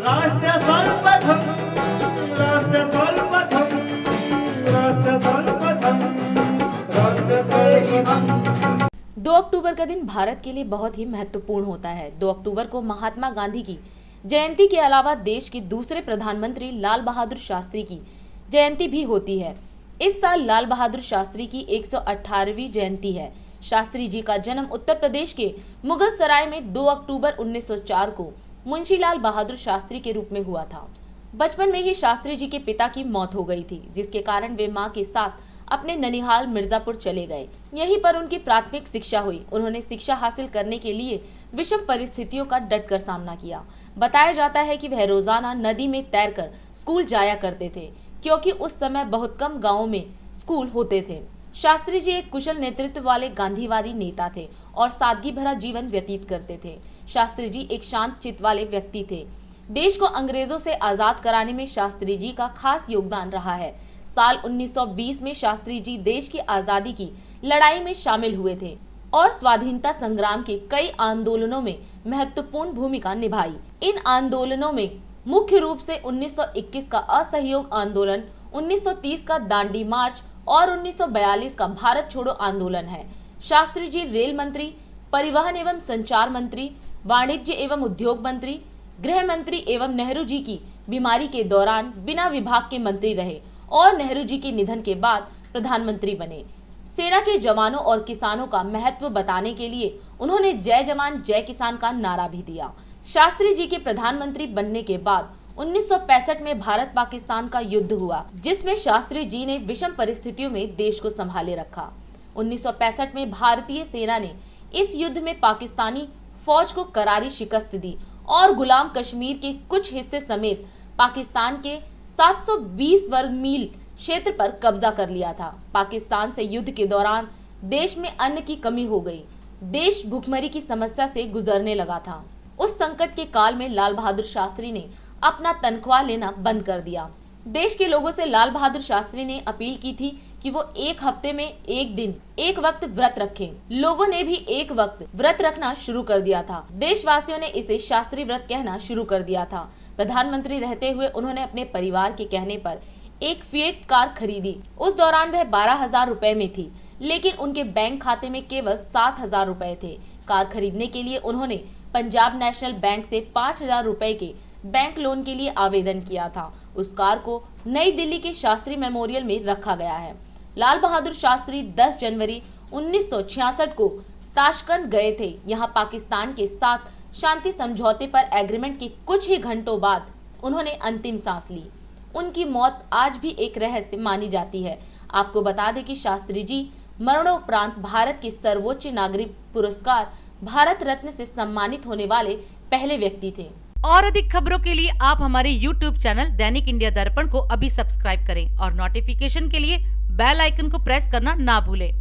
राष्ट्र सर्वप्रथम, राष्ट्र सर्वप्रथम, राष्ट्र सर्वप्रथम, राष्ट्र सर्वप्रथम। 2 अक्टूबर का दिन भारत के लिए बहुत ही महत्वपूर्ण होता है। 2 अक्टूबर को महात्मा गांधी की जयंती के अलावा देश के दूसरे प्रधानमंत्री लाल बहादुर शास्त्री की जयंती भी होती है। इस साल लाल बहादुर शास्त्री की 118वीं जयंती है। शास्त्री जी का जन्म उत्तर प्रदेश के मुगल सराय में 2 अक्टूबर 1904 को मुंशी लाल बहादुर शास्त्री के रूप में हुआ था। बचपन में ही शास्त्री जी के पिता की मौत हो गई थी, जिसके कारण वे मां के साथ अपने ननिहाल मिर्जापुर चले गए। यहीं पर उनकी प्राथमिक शिक्षा हुई। उन्होंने शिक्षा हासिल करने के लिए विषम परिस्थितियों का डटकर सामना किया। बताया जाता है कि वह रोजाना नदी में तैरकर स्कूल जाया करते थे, क्योंकि उस समय बहुत कम गांवों में स्कूल होते थे। शास्त्री जी एक कुशल नेतृत्व वाले गांधीवादी नेता थे और सादगी भरा जीवन व्यतीत करते थे। शास्त्री जी एक शांत चित्त वाले व्यक्ति थे। देश को अंग्रेजों से आजाद कराने में शास्त्री जी का खास योगदान रहा है। साल 1920 में शास्त्री जी देश की आजादी की लड़ाई में शामिल हुए थे और स्वाधीनता संग्राम के कई आंदोलनों में महत्वपूर्ण भूमिका निभाई। इन आंदोलनों में मुख्य रूप से 1921 का असहयोग आंदोलन, 1930 का दांडी मार्च और 1942 का भारत छोड़ो आंदोलन है। शास्त्री जी रेल मंत्री, परिवहन एवं संचार मंत्री, वाणिज्य एवं उद्योग मंत्री, गृह मंत्री एवं नेहरू जी की बीमारी के दौरान बिना विभाग के मंत्री रहे और नेहरू जी के निधन के बाद प्रधानमंत्री बने। सेना के जवानों और किसानों का महत्व बताने के लिए उन्होंने जय जवान जय किसान का नारा भी दिया। शास्त्री जी के प्रधानमंत्री बनने के बाद 1965 में भारत पाकिस्तान का युद्ध हुआ, जिसमें शास्त्री जी ने विषम परिस्थितियों में देश को संभाले रखा। 1965 में भारतीय सेना ने इस युद्ध में पाकिस्तानी फौज को करारी शिकस्त दी और गुलाम कश्मीर के कुछ हिस्से समेत पाकिस्तान के 720 वर्ग मील क्षेत्र पर कब्जा कर लिया था। पाकिस्तान से युद्ध के दौरान देश में अन्न की कमी हो गई। देश भुखमरी की समस्या से गुजरने लगा था। उस संकट के काल में लाल बहादुर शास्त्री ने अपना तनख्वाह लेना बंद कर दिया। देश के लोगों से लाल बहादुर शास्त्री ने अपील की थी कि वो एक हफ्ते में एक दिन एक वक्त व्रत रखें। लोगों ने भी एक वक्त व्रत रखना शुरू कर दिया था। देशवासियों ने इसे शास्त्री व्रत कहना शुरू कर दिया था। प्रधानमंत्री रहते हुए उन्होंने अपने परिवार के कहने पर एक फिएट कार खरीदी। उस दौरान वह 12,000 रुपए में थी, लेकिन उनके बैंक खाते में केवल 7,000 रुपए थे। कार खरीदने के लिए उन्होंने पंजाब नेशनल बैंक से 5,000 रुपए के बैंक लोन के लिए आवेदन किया था। उस कार को नई दिल्ली के शास्त्री मेमोरियल में रखा गया है। लाल बहादुर शास्त्री 10 जनवरी 1966 को ताशकंद गए थे। यहाँ पाकिस्तान के साथ शांति समझौते पर एग्रीमेंट के कुछ ही घंटों बाद उन्होंने अंतिम सांस ली। उनकी मौत आज भी एक रहस्य मानी जाती है। आपको बता दें कि शास्त्री जी मरणोपरांत भारत के सर्वोच्च नागरिक पुरस्कार भारत रत्न से सम्मानित होने वाले पहले व्यक्ति थे। और अधिक खबरों के लिए आप हमारे YouTube चैनल दैनिक इंडिया दर्पण को अभी सब्सक्राइब करें और नोटिफिकेशन के लिए बेल आइकन को प्रेस करना ना भूलें।